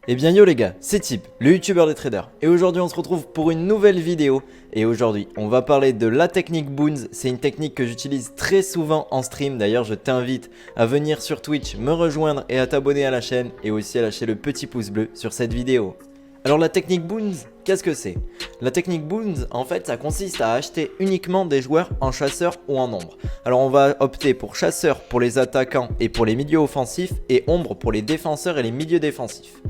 Eh bien yo les gars, c'est Tip, le youtubeur des traders, et aujourd'hui on se retrouve pour une nouvelle vidéo. Et aujourd'hui on va parler de la technique Boons. C'est une technique que j'utilise très souvent en stream. D'ailleurs je t'invite à venir sur Twitch me rejoindre et à t'abonner à la chaîne, et aussi à lâcher le petit pouce bleu sur cette vidéo. Alors la technique Boons, qu'est-ce que c'est? La technique Boons, en fait, ça consiste à acheter uniquement des joueurs en chasseur ou en ombre. Alors on va opter pour chasseur pour les attaquants et pour les milieux offensifs, et ombre pour les défenseurs et les milieux défensifs.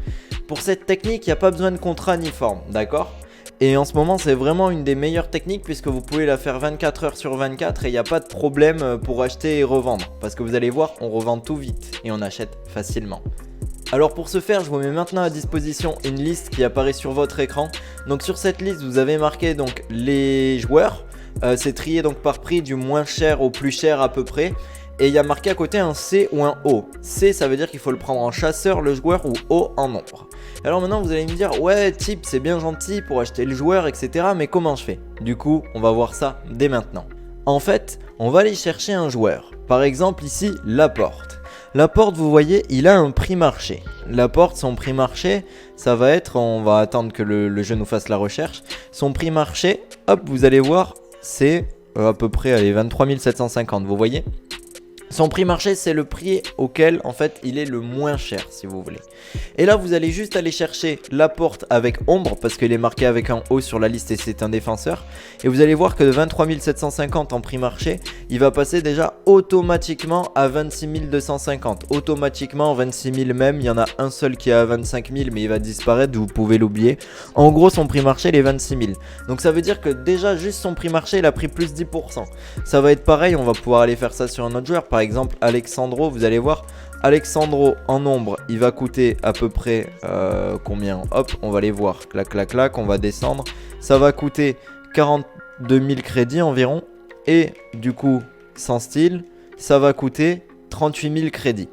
Pour cette technique, il n'y a pas besoin de contrat ni forme, d'accord? Et en ce moment, c'est vraiment une des meilleures techniques puisque vous pouvez la faire 24 heures sur 24 et il n'y a pas de problème pour acheter et revendre. Parce que vous allez voir, on revend tout vite et on achète facilement. Alors pour ce faire, je vous mets maintenant à disposition une liste qui apparaît sur votre écran. Donc sur cette liste, vous avez marqué donc les joueurs. C'est trié donc par prix du moins cher au plus cher à peu près. Et il y a marqué à côté un C ou un O. C, ça veut dire qu'il faut le prendre en chasseur le joueur, ou O en ombre. Alors maintenant vous allez me dire, ouais Tip, c'est bien gentil pour acheter le joueur etc, mais comment je fais? Du coup on va voir ça dès maintenant. En fait, on va aller chercher un joueur. Par exemple ici, Laporte. Laporte, vous voyez, il a un prix marché. Laporte, son prix marché, ça va être, on va attendre que le jeu nous fasse la recherche. Son prix marché, hop, vous allez voir, c'est à peu près, allez, 23 750, vous voyez. Son prix marché, c'est le prix auquel, en fait, il est le moins cher, si vous voulez. Et là, vous allez juste aller chercher Laporte avec ombre, parce qu'il est marqué avec un O sur la liste et c'est un défenseur. Et vous allez voir que de 23 750 en prix marché, il va passer déjà automatiquement à 26 250. Automatiquement, 26 000 même, il y en a un seul qui est à 25 000, mais il va disparaître, vous pouvez l'oublier. En gros, son prix marché, il est 26 000. Donc ça veut dire que déjà, juste son prix marché, il a pris plus 10%. Ça va être pareil, on va pouvoir aller faire ça sur un autre joueur. Par exemple, Alexandro, vous allez voir, Alexandro en ombre, il va coûter à peu près combien? Hop, on va les voir, clac, clac, clac, on va descendre. Ça va coûter 42 000 crédits environ. Et du coup, sans style, ça va coûter 38 000 crédits.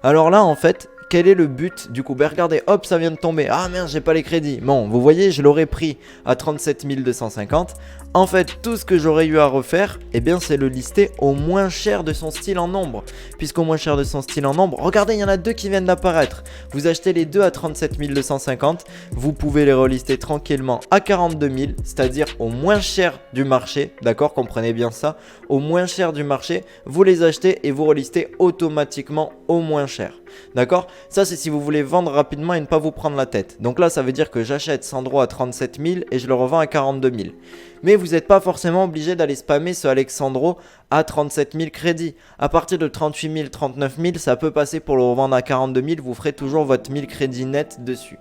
Alors là, en fait, quel est le but du coup? Ben regardez, hop, ça vient de tomber. Ah merde, j'ai pas les crédits. Bon, vous voyez, je l'aurais pris à 37 250. En fait, tout ce que j'aurais eu à refaire, eh bien, c'est le lister au moins cher de son style en ombre. Puisqu'au moins cher de son style en ombre, regardez, il y en a deux qui viennent d'apparaître. Vous achetez les deux à 37 250. Vous pouvez les relister tranquillement à 42 000, c'est-à-dire au moins cher du marché. D'accord, comprenez bien ça. Au moins cher du marché, vous les achetez et vous relistez automatiquement au moins cher. D'accord? Ça, c'est si vous voulez vendre rapidement et ne pas vous prendre la tête. Donc là, ça veut dire que j'achète Sandro à 37 000 et je le revends à 42 000. Mais vous n'êtes pas forcément obligé d'aller spammer ce Alexandro à 37 000 crédits. À partir de 38 000, 39 000, ça peut passer pour le revendre à 42 000. Vous ferez toujours votre 1000 crédits net dessus.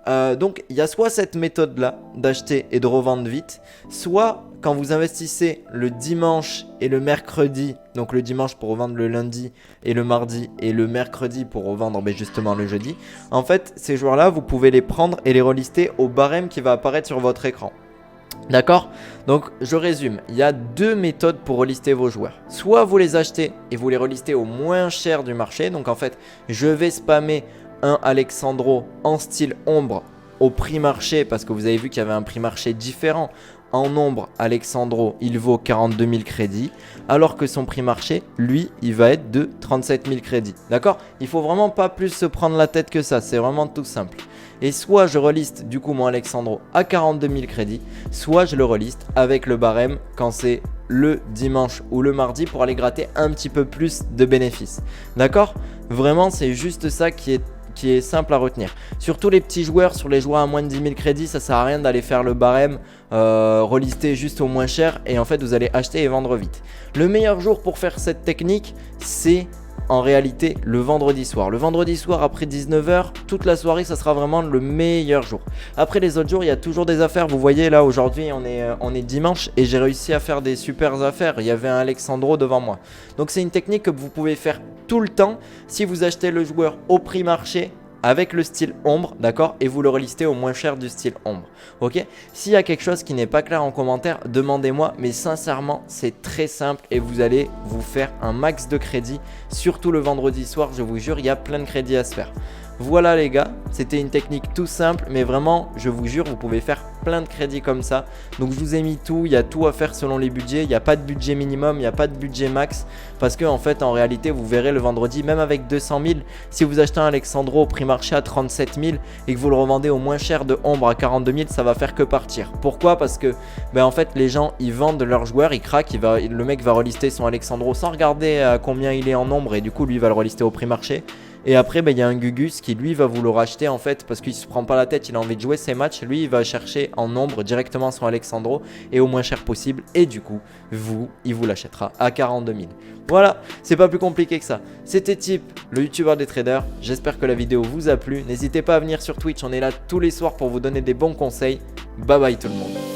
Donc il y a soit cette méthode là d'acheter et de revendre vite, soit quand vous investissez le dimanche et le mercredi, donc le dimanche pour revendre le lundi et le mardi, et le mercredi pour revendre justement le jeudi. En fait, ces joueurs là, vous pouvez les prendre et les relister au barème qui va apparaître sur votre écran. D'accord? Donc je résume, il y a deux méthodes pour relister vos joueurs. Soit vous les achetez et vous les relistez au moins cher du marché. Donc en fait, je vais spammer un Alexandro en style ombre au prix marché, parce que vous avez vu qu'il y avait un prix marché différent. En ombre, Alexandro, il vaut 42 000 crédits, alors que son prix marché, lui, il va être de 37 000 crédits. D'accord? Il faut vraiment pas plus se prendre la tête que ça, c'est vraiment tout simple. Et soit je reliste du coup mon Alexandro à 42 000 crédits, soit je le reliste avec le barème quand c'est le dimanche ou le mardi pour aller gratter un petit peu plus de bénéfices. D'accord? Vraiment, c'est juste ça qui est simple à retenir. Surtout les petits joueurs, sur les joueurs à moins de 10 000 crédits, ça sert à rien d'aller faire le barème, relister juste au moins cher, et en fait vous allez acheter et vendre vite. Le meilleur jour pour faire cette technique, c'est en réalité le vendredi soir. Le vendredi soir après 19 h, toute la soirée, ça sera vraiment le meilleur jour. Après les autres jours, il y a toujours des affaires. Vous voyez là, aujourd'hui on est dimanche et j'ai réussi à faire des super affaires. Il y avait un Alexandro devant moi. Donc c'est une technique que vous pouvez faire tout le temps si vous achetez le joueur au prix marché avec le style ombre, d'accord, et vous le relistez au moins cher du style ombre. Ok? S'il y a quelque chose qui n'est pas clair en commentaire, demandez-moi, mais sincèrement c'est très simple et vous allez vous faire un max de crédit, surtout le vendredi soir. Je vous jure, il y a plein de crédits à se faire. Voilà les gars, c'était une technique tout simple, mais vraiment, je vous jure, vous pouvez faire plein de crédits comme ça. Donc je vous ai mis tout, il y a tout à faire selon les budgets, il n'y a pas de budget minimum, il n'y a pas de budget max, parce que en fait, en réalité, vous verrez le vendredi, même avec 200 000, si vous achetez un Alexandro au prix marché à 37 000 et que vous le revendez au moins cher de Ombre à 42 000, ça va faire que partir. Pourquoi? Parce que en fait, les gens, ils vendent leurs joueurs, ils craquent, le mec va relister son Alexandro sans regarder à combien il est en Ombre, et du coup, lui, il va le relister au prix marché. Et après, il y a un Gugus qui lui va vous le racheter en fait parce qu'il se prend pas la tête, il a envie de jouer ses matchs. Lui, il va chercher en nombre directement son Alexandro et au moins cher possible. Et du coup, il vous l'achètera à 42 000. Voilà, c'est pas plus compliqué que ça. C'était Tip, le youtubeur des traders. J'espère que la vidéo vous a plu. N'hésitez pas à venir sur Twitch, on est là tous les soirs pour vous donner des bons conseils. Bye bye tout le monde.